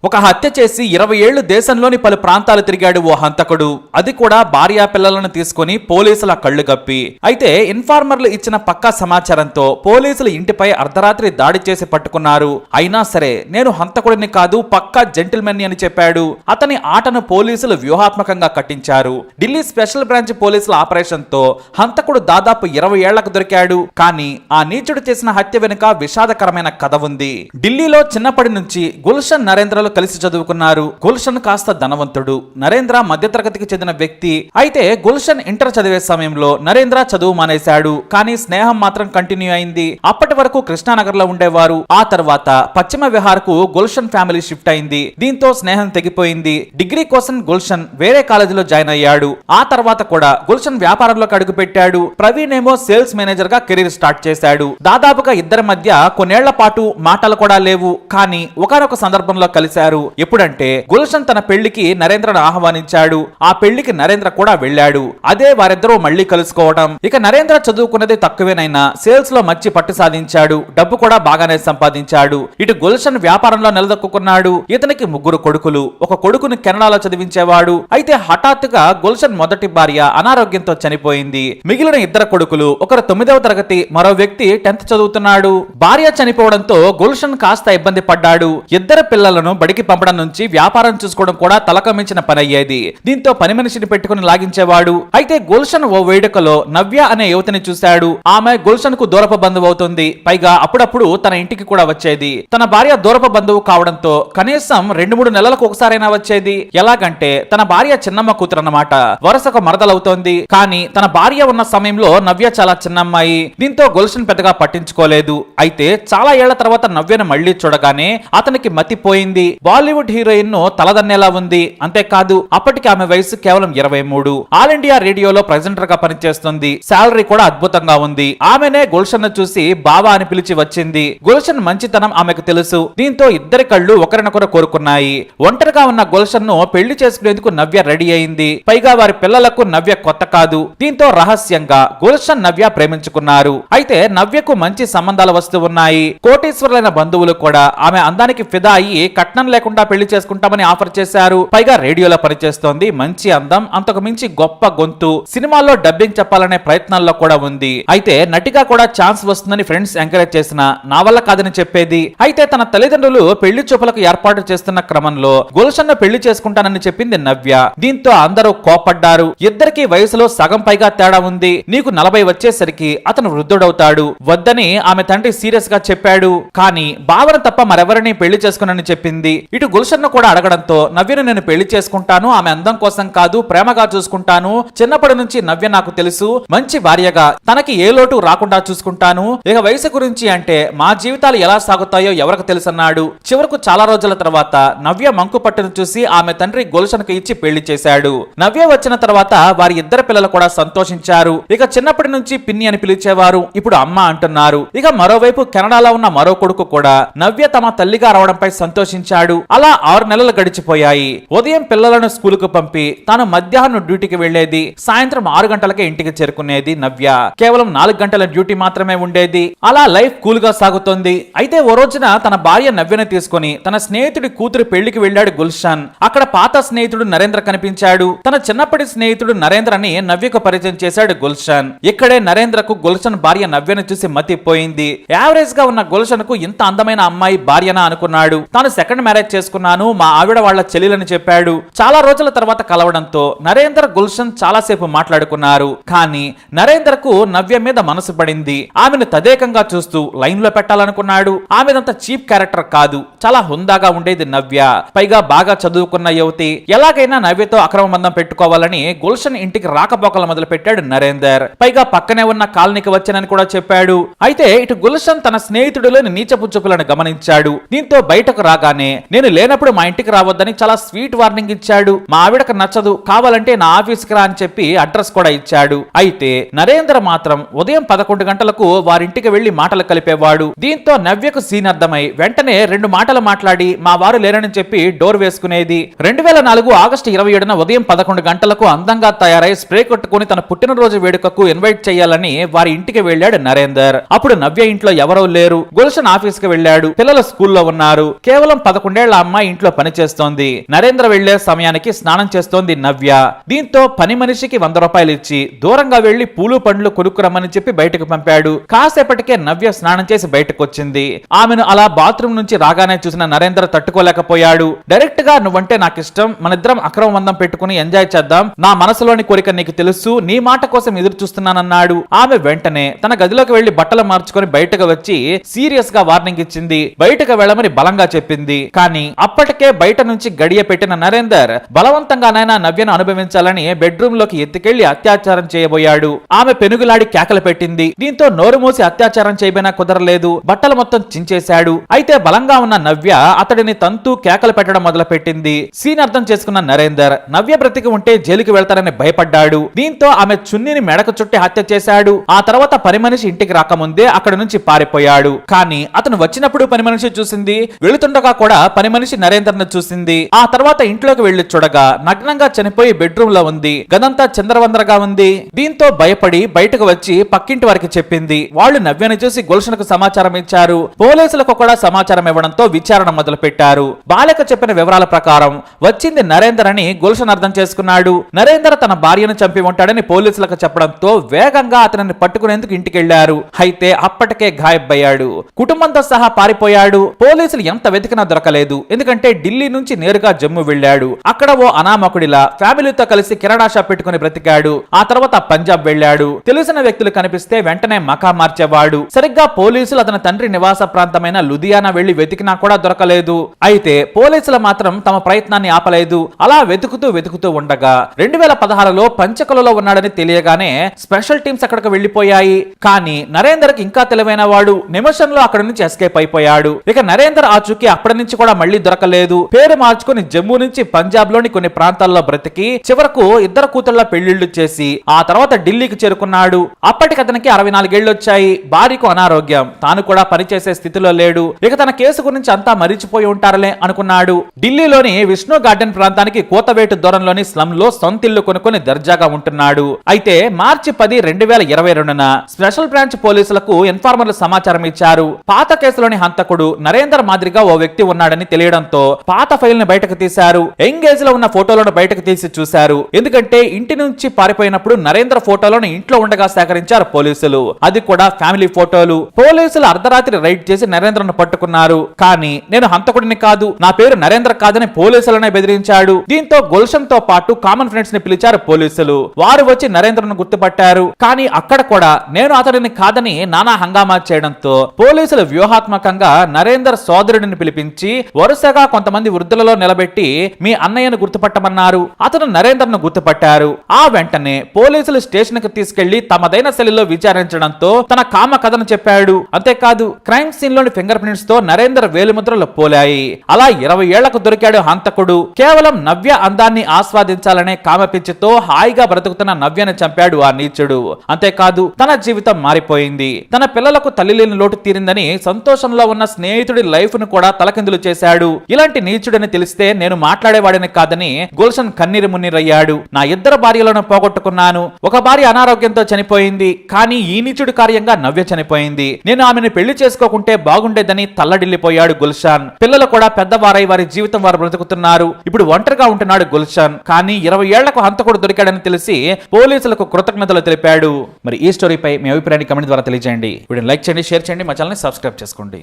ఒక హత్య చేసి 20 ఏళ్లు దేశంలోని పలు ప్రాంతాలు తిరిగాడు ఓ హంతకుడు. అది కూడా భార్యా పిల్లలను తీసుకుని పోలీసుల కళ్లు గప్పి. అయితే ఇన్ఫార్మర్లు ఇచ్చిన పక్కా సమాచారంతో పోలీసులు ఇంటిపై అర్ధరాత్రి దాడి చేసి పట్టుకున్నారు. అయినా సరే నేను హంతకుడిని కాదు, పక్కా జెంటిల్మెన్ అని చెప్పాడు. అతని ఆటను పోలీసులు వ్యూహాత్మకంగా కట్టించారు. ఢిల్లీ స్పెషల్ బ్రాంచ్ పోలీసుల ఆపరేషన్ తో హంతకుడు దాదాపు 20 ఏళ్లకు దొరికాడు. కానీ ఆ నీచుడు చేసిన హత్య వెనుక విషాదకరమైన కథ ఉంది. ఢిల్లీలో చిన్నప్పటి నుంచి గుల్షన్ నరేంద్రలు కలిసి చదువుకున్నారు. గుల్షన్ కాస్త ధనవంతుడు, నరేంద్ర మధ్యతరగతికి చెందిన వ్యక్తి. అయితే గుల్షన్ ఇంటర్ చదివే సమయంలో నరేంద్ర చదువు మానేశాడు. కానీ స్నేహం మాత్రం కంటిన్యూ అయింది. అప్పటి వరకు కృష్ణానగర్ లో ఉండేవారు. ఆ తర్వాత పశ్చిమ విహార్ కు గుల్షన్ ఫ్యామిలీ షిఫ్ట్ అయింది. దీంతో స్నేహం తెగిపోయింది. డిగ్రీ కోసం గుల్షన్ వేరే కాలేజీలో జాయిన్ అయ్యాడు. ఆ తర్వాత కూడా గుల్షన్ వ్యాపారంలోకి అడుగు పెట్టాడు. ప్రవీణ్ ఏమో సేల్స్ మేనేజర్ గా కెరీర్ స్టార్ట్ చేశాడు. దాదాపుగా ఇద్దరి మధ్య కొన్నేళ్ల పాటు మాటలు కూడా లేవు. కానీ ఒకనొక సందర్భంలో కలిశారు. ఎప్పుడంటే గుల్షన్ తన పెళ్లికి నరేంద్రను ఆహ్వానించాడు. ఆ పెళ్లికి నరేంద్ర కూడా వెళ్ళాడు. అదే వారిద్దరూ మళ్లీ కలుసుకోవడం. ఇక నరేంద్ర చదువుకున్నది తక్కువేనైనా సేల్స్ లో మంచి పట్టు సాధించాడు. డబ్బు కూడా బాగానే సంపాదించాడు. ఇటు గుల్షన్ వ్యాపారంలో నిలదొక్కున్నాడు. ఇతనికి 3 కొడుకులు. ఒక కొడుకుని కెనడాలో చదివించేవాడు. అయితే హఠాత్తుగా గుల్షన్ మొదటి భార్య అనారోగ్యంతో చనిపోయింది. మిగిలిన 2 కొడుకులు, ఒకరు 9వ తరగతి, మరో వ్యక్తి 10th చదువుతున్నాడు. భార్య చనిపోవడంతో గుల్షన్ కాస్త ఇబ్బంది పడ్డాడు. 2 పిల్లలను బడికి పంపడం నుంచి వ్యాపారం చూసుకోవడం కూడా తలకమించిన పని అయ్యేది. దీంతో పని మనిషిని పెట్టుకుని లాగించేవాడు. అయితే గుల్షన్ ఓ వేడుకలో నవ్య అనే యువతిని చూశాడు. ఆమె గుల్షన్ కు దూరపు బంధువు అవుతుంది. పైగా అప్పుడప్పుడు తన ఇంటికి కూడా వచ్చేది. తన భార్య దూరపు బంధువు కావడంతో కనీసం 2-3 నెలలకు ఒకసారైనా వచ్చేది. ఎలాగంటే తన భార్య చిన్నమ్మ కూతురు అన్నమాట. వరుసకు మరదలవుతోంది. కానీ తన భార్య ఉన్న సమయంలో నవ్య చాలా చిన్నమ్మాయి. దీంతో గుల్షన్ పెద్దగా పట్టించుకోలేదు. అయితే చాలా ఏళ్ల తర్వాత నవ్యను మళ్లీ చూడగానే అతనికి మతిపోయింది. బాలీవుడ్ హీరోయిన్ ను తలదన్నేలా ఉంది. అంతేకాదు అప్పటికి ఆమె వయసు కేవలం 23. ఆల్ ఇండియా రేడియోలో ప్రెజెంటర్ గా పనిచేస్తుంది. శాలరీ కూడా అద్భుతంగా ఉంది. ఆమెనే గుల్షన్ ను చూసి బావా అని పిలిచి వచ్చింది. గుల్షన్ మంచితనం ఆమెకు తెలుసు. దీంతో ఇద్దరి కళ్ళు ఒకరినొకరు కోరుకున్నాయి. ఒంటరిగా ఉన్న గుల్షన్ ను పెళ్లి చేసుకునేందుకు నవ్య రెడీ అయింది. పైగా వారి పిల్లలకు నవ్య కొత్త కాదు. దీంతో రహస్యంగా గుల్షన్ నవ్య ప్రేమించుకున్నారు. అయితే నవ్యకు మంచి సంబంధాలు వస్తూ ఉన్నాయి. కోటీశ్వరులైన బంధువులు కూడా ఆమె అందానికి ఫిదా అయ్యి కట్నం లేకుండా పెళ్లి చేసుకుంటామని ఆఫర్ చేశారు. పైగా రేడియోలో పనిచేస్తోంది. మంచి అందం, అంతకు మించి గొప్ప గొంతు. సినిమాల్లో డబ్బింగ్ చెప్పాలనే ప్రయత్నాల్లో కూడా ఉంది. అయితే నటిగా కూడా ఛాన్స్ వస్తుందని ఫ్రెండ్స్ ఎంకరేజ్ చేసిన నా వల్ల కాదని చెప్పేది. అయితే తన తల్లిదండ్రులు పెళ్లి చూపులకు ఏర్పాటు చేస్తున్న క్రమంలో గుల్షన్ ను పెళ్లి చేసుకుంటానని చెప్పింది నవ్య. దీంతో అందరూ కోపడ్డారు. ఇద్దరికి వయసులో సగం పైగా తేడా ఉంది. నీకు 40 వచ్చేసరికి అతను వృద్ధుడవుతాడు. వద్దని ఆమె తండ్రి సీరియస్ గా చెప్పాడు. కానీ భావన తప్ప మరెవరిని పెళ్లి చేసుకునని చెప్పింది. ఇటు గుల్షన్ ను కూడా అడగడంతో నవ్యను నేను పెళ్లి చేసుకుంటాను, ఆమె అందం కోసం కాదు, ప్రేమగా చూసుకుంటాను. చిన్నప్పటి నుంచి నవ్య నాకు తెలుసు, మంచి భార్యగా తనకి ఏ లోటు రాకుండా చూసుకుంటాను. ఇక వయసు గురించి అంటే మా జీవితాలు ఎలా సాగుతాయో ఎవరికి తెలుసన్నాడు. చివరకు చాలా రోజుల తర్వాత నవ్య మంకు పట్టును చూసి ఆమె తండ్రి గుల్షన్ కు ఇచ్చి పెళ్లి చేశాడు. నవ్య వచ్చిన తర్వాత వారి 2 పిల్లలు కూడా సంతోషించారు. ఇక చిన్నప్పటి నుంచి పిన్ని అని పిలిచేవారు. ఇప్పుడు అమ్మ అంటున్నారు. ఇక మరోవైపు కెనడాలో ఉన్న మరో కొడుకు కూడా నవ్య తమ తల్లిగా రావడంపై సంతోషించాడు. అలా 6 నెలలు గడిచిపోయాయి. ఉదయం పిల్లలను స్కూల్ కు పంపి తాను మధ్యాహ్నం డ్యూటీకి వెళ్లేది. సాయంత్రం 6 గంటలకే ఇంటికి చేరుకునేది నవ్య. కేవలం 4 గంటల డ్యూటీ మాత్రమే ఉండేది. అలా లైఫ్ కూల్ గా సాగుతోంది. అయితే ఓ రోజున తన భార్య నవ్యను తీసుకుని తన స్నేహితుడి కూతురు పెళ్లికి వెళ్ళాడు గుల్షన్. అక్కడ పాత స్నేహితుడు నరేంద్ర కనిపించాడు. తన చిన్నప్పటి స్నేహితుడు నరేంద్రని నవ్యకు పరిచయం చేశాడు గుల్షన్. ఇక్కడే నరేంద్రకు గుల్షన్ భార్య నవ్యను చూసి మతిపోయింది. యావరేజ్ గా ఉన్న గుల్షన్ కు ఇంత అందమైన అమ్మాయి భార్యనా అనుకున్నాడు. తాను సెకండ్ మ్యారేజ్ చేసుకున్నాను, మా ఆవిడ వాళ్ళ చెల్లెలని చెప్పాడు. చాలా రోజుల తర్వాత కలవడంతో నరేంద్ర గుల్షన్ చాలాసేపు మాట్లాడుకున్నారు. కానీ నరేంద్రకు నవ్య మీద మనసు పడింది. ఆమెను తదేకంగా చూస్తూ లైన్ లో పెట్టాలనుకున్నాడు. ఆమెదంత చీప్ క్యారెక్టర్ కాదు, చాలా హుందాగా ఉండేది నవ్య. పైగా బాగా చదువుకున్న యువతి. ఎలాగైనా నవ్యతో అక్రమ బంధం పెట్టుకోవాలని గుల్షన్ ఇంటికి రాకపోకలు మొదలు పెట్టాడు నరేందర్. పైగా పక్కనే ఉన్న కాలనీకి వచ్చానని కూడా చెప్పాడు. అయితే ఇటు గుల్షన్ తన స్నేహితుడిలోని నీచపు చూపులను గమనించాడు. దీంతో బయటకు రాగానే నేను లేనప్పుడు మా ఇంటికి రావద్దని చాలా స్వీట్ వార్నింగ్ ఇచ్చాడు. మా ఆవిడకు నచ్చదు, కావాలంటే నా ఆఫీస్కి రా అని చెప్పి అడ్రస్ కూడా ఇచ్చాడు. అయితే నరేంద్ర మాత్రం ఉదయం 11 గంటలకు వారింటికి వెళ్లి మాటలు కలిపేవాడు. దీంతో నవ్యకు సీన్ అర్థమై వెంటనే 2 మాటలు మాట్లాడి మా వారు లేరని చెప్పి డోర్ వేసుకునేది. 2004 ఆగస్టు 27న ఉదయం 11 గంటలకు అందంగా తయారై స్ప్రే కొట్టుకుని తన పుట్టినరోజు వేడుకకు ఇన్వైట్ చేయాలని వారి ఇంటికి వెళ్ళాడు నరేందర్. అప్పుడు నవ్య ఇంట్లో ఎవరూ లేరు. గుల్షన్ ఆఫీస్ కి వెళ్ళాడు. పిల్లలు స్కూల్లో ఉన్నారు. కేవలం 11 11 అమ్మాయి ఇంట్లో పని చేస్తోంది. నరేంద్ర వెళ్లే సమయానికి స్నానం చేస్తోంది నవ్య. దీంతో పని మనిషికి 100 రూపాయలు ఇచ్చి దూరంగా వెళ్లి పూలు పండ్లు కొనుక్కురమ్మని చెప్పి బయటకు పంపాడు. కాసేపటికే నవ్య స్నానం చేసి బయటకు వచ్చింది. ఆమెను అలా బాత్రూమ్ నుంచి రాగానే చూసిన నరేంద్ర తట్టుకోలేకపోయాడు. డైరెక్ట్ గా నువ్వంటే నాకు ఇష్టం, మనిద్దరం అక్రమ బంధం పెట్టుకుని ఎంజాయ్ చేద్దాం, నా మనసులోని కోరిక నీకు తెలుసు, నీ మాట కోసం ఎదురు చూస్తున్నానన్నాడు. ఆమె వెంటనే తన గదిలోకి వెళ్లి బట్టలు మార్చుకొని బయటకు వచ్చి సీరియస్ గా వార్నింగ్ ఇచ్చింది. బయటకు వెళ్ళమని బలంగా చెప్పింది. కానీ అప్పటికే బయట నుంచి గడియ పెట్టిన నరేందర్ బలవంతంగానైనా నవ్యను అనుభవించాలని బెడ్రూమ్ లోకి ఎత్తుకెళ్లి అత్యాచారం చేయబోయాడు. ఆమె పెనుగులాడి కేకలు పెట్టింది. దీంతో నోరు మూసి అత్యాచారం చేయబోయినా కుదరలేదు. బట్టలు మొత్తం చించేశాడు. అయితే బలంగా ఉన్న నవ్య అతడిని తంతూ కేకలు పెట్టడం మొదలు పెట్టింది. సీన్ అర్థం చేసుకున్న నరేందర్ నవ్య బ్రతికి ఉంటే జైలుకి వెళ్తారని భయపడ్డాడు. దీంతో ఆమె చున్నీని మెడకు చుట్టి హత్య చేశాడు. ఆ తర్వాత పని మనిషి ఇంటికి రాకముందే అక్కడ నుంచి పారిపోయాడు. కానీ అతను వచ్చినప్పుడు పని మనిషి చూసింది, వెళుతుండగా కూడా పని మనిషి నరేందర్ ను చూసింది. ఆ తర్వాత ఇంట్లోకి వెళ్లి చూడగా నగ్నంగా చనిపోయి బెడ్రూమ్ లో ఉంది. గదంతా చిందరవందరగా ఉంది. దీంతో భయపడి బయటకు వచ్చి పక్కింటి వారికి చెప్పింది. వాళ్ళు నవ్యని చూసి గుల్షన్కు సమాచారం ఇచ్చారు. పోలీసులకు కూడా సమాచారం ఇవ్వడంతో విచారణ మొదలు పెట్టారు. బాలిక చెప్పిన వివరాల ప్రకారం వచ్చింది నరేందర్ అని గుల్షన్ అర్థం చేసుకున్నాడు. నరేందర్ తన భార్యను చంపి ఉంటాడని పోలీసులకు చెప్పడంతో వేగంగా అతనిని పట్టుకునేందుకు ఇంటికెళ్లారు. అయితే అప్పటికే గాయబ్బయ్యాడు. కుటుంబంతో సహా పారిపోయాడు. పోలీసులు ఎంత వెతికినా దొరకలేదు. ఎందుకంటే ఢిల్లీ నుంచి నేరుగా జమ్మూ వెళ్ళాడు. అక్కడ ఓ అనామకుడిలా ఫ్యామిలీతో కలిసి కిరాణా షాప్ పెట్టుకుని బ్రతికాడు. ఆ తర్వాత పంజాబ్ వెళ్ళాడు. తెలిసిన వ్యక్తులు కనిపిస్తే వెంటనే మకా మార్చేవాడు. సరిగ్గా పోలీసులు అతని తండ్రి నివాస ప్రాంతమైన లుధియానా వెళ్లి వెతికినా కూడా దొరకలేదు. అయితే పోలీసులు మాత్రం తమ ప్రయత్నాన్ని ఆపలేదు. అలా వెతుకుతూ ఉండగా 2016లో పంచకులలో ఉన్నాడని తెలియగానే స్పెషల్ టీమ్స్ అక్కడికి వెళ్లిపోయాయి. కానీ నరేందర్ కి ఇంకా తెలివైన వాడు నిమిషంలో అక్కడి నుంచి ఎస్కేప్ అయిపోయాడు. ఇక నరేందర్ ఆచూకీ అప్పటి నుంచి కూడా మళ్లీ దొరకలేదు. పేరు మార్చుకుని జమ్మూ నుంచి పంజాబ్ లోని కొన్ని ప్రాంతాల్లో బ్రతికి చివరకు 2 కూతుళ్ల పెళ్లిళ్లు చేసి ఆ తర్వాత ఢిల్లీకి చేరుకున్నాడు. అప్పటికి అతనికి 64 ఏళ్లు వచ్చాయి. భార్యకు అనారోగ్యం, తాను కూడా పనిచేసే స్థితిలో లేడు. ఇక తన కేసు గురించి అంతా మరిచిపోయి ఉంటారులే అనుకున్నాడు. ఢిల్లీలోని విష్ణు గార్డెన్ ప్రాంతానికి కోతవేటు దూరంలోని స్లమ్ లో సొంతిల్లు కొనుక్కొని దర్జాగా ఉంటున్నాడు. అయితే మార్చి 10, 2022న స్పెషల్ బ్రాంచ్ పోలీసులకు ఇన్ఫార్మర్లు సమాచారం ఇచ్చారు. పాత కేసులోని హంతకుడు నరేందర్ మాదిరిగా ఓ వ్యక్తి ఉన్నాడని తెలియడంతో పాత ఫైల్ ని బయటకు తీశారు. ఎంగేజ్ లో ఉన్న ఫోటోలను బయటకు తీసి చూశారు. ఎందుకంటే ఇంటి నుంచి పారిపోయినప్పుడు నరేంద్ర ఫోటోలను ఇంట్లో ఉండగా సేకరించారు పోలీసులు. అది కూడా ఫ్యామిలీ ఫోటోలు. పోలీసులు అర్ధరాత్రి రైడ్ చేసి నరేంద్రను పట్టుకున్నారు. కానీ నేను హంతకుడిని కాదు, నా పేరు నరేంద్ర కాదని పోలీసులనే బెదిరించాడు. దీంతో గుల్షన్ తో పాటు కామన్ ఫ్రెండ్స్ ని పిలిచారు పోలీసులు. వారు వచ్చి నరేంద్రను గుర్తుపట్టారు. కానీ అక్కడ కూడా నేను అతడిని కాదని నానా హంగామా చేయడంతో పోలీసులు వ్యూహాత్మకంగా నరేందర్ సోదరుడిని పిలిపించి వరుసగా కొంతమంది వృద్ధులలో నిలబెట్టి మీ అన్నయ్యను గుర్తుపట్టమన్నారు. అతను నరేందర్ను గుర్తుపట్టారు. ఆ వెంటనే పోలీసులు స్టేషన్ కి తీసుకెళ్లి తమదైన శైలిలో విచారించడంతో తన కామ కథను చెప్పాడు. అంతేకాదు క్రైమ్ సీన్ లోని ఫింగర్ ప్రింట్స్ తో నరేందర్ వేలిముద్రలు పోలాయి. అలా 20 ఏళ్లకు దొరికాడు హంతకుడు. కేవలం నవ్య అందాన్ని ఆస్వాదించాలనే కామపిచ్చితో హాయిగా బ్రతుకుతున్న నవ్యను చంపాడు ఆ నీచుడు. అంతేకాదు తన జీవితం మారిపోయింది. తన పిల్లలకు తల్లి లేని లోటు తీరిందని సంతోషంలో ఉన్న స్నేహితుడి లైఫ్ ను కూడా తలకిందులు చేశాడు. ఇలాంటి నీచుడని తెలిస్తే నేను మాట్లాడేవాడిని కాదని గుల్షన్ కన్నీరు మున్నీరయ్యాడు. నా 2 భార్యలను పోగొట్టుకున్నాను. ఒక భార్య అనారోగ్యంతో చనిపోయింది. కానీ ఈ నీచుడి కార్యంగా నవ్య చనిపోయింది. నేను ఆమెను పెళ్లి చేసుకోకుంటే బాగుండేదని తల్లడిల్లిపోయాడు గుల్షన్. పిల్లలు కూడా పెద్దవారై వారి జీవితం వారు బ్రతుకుతున్నారు. ఇప్పుడు ఒంటరిగా ఉంటున్నాడు గుల్షన్. కానీ 20 ఏళ్లకు హంతకుడు దొరికాడని తెలిసి పోలీసులకు కృతజ్ఞతలు తెలిపాడు. మరి ఈ స్టోరీపై మీ అభిప్రాయాన్ని కమెంట్ ద్వారా తెలియజేయండి. వీడియోని లైక్ చేయండి, షేర్ చేయండి, మా ఛానల్ని సబ్స్క్రైబ్ చేసుకోండి.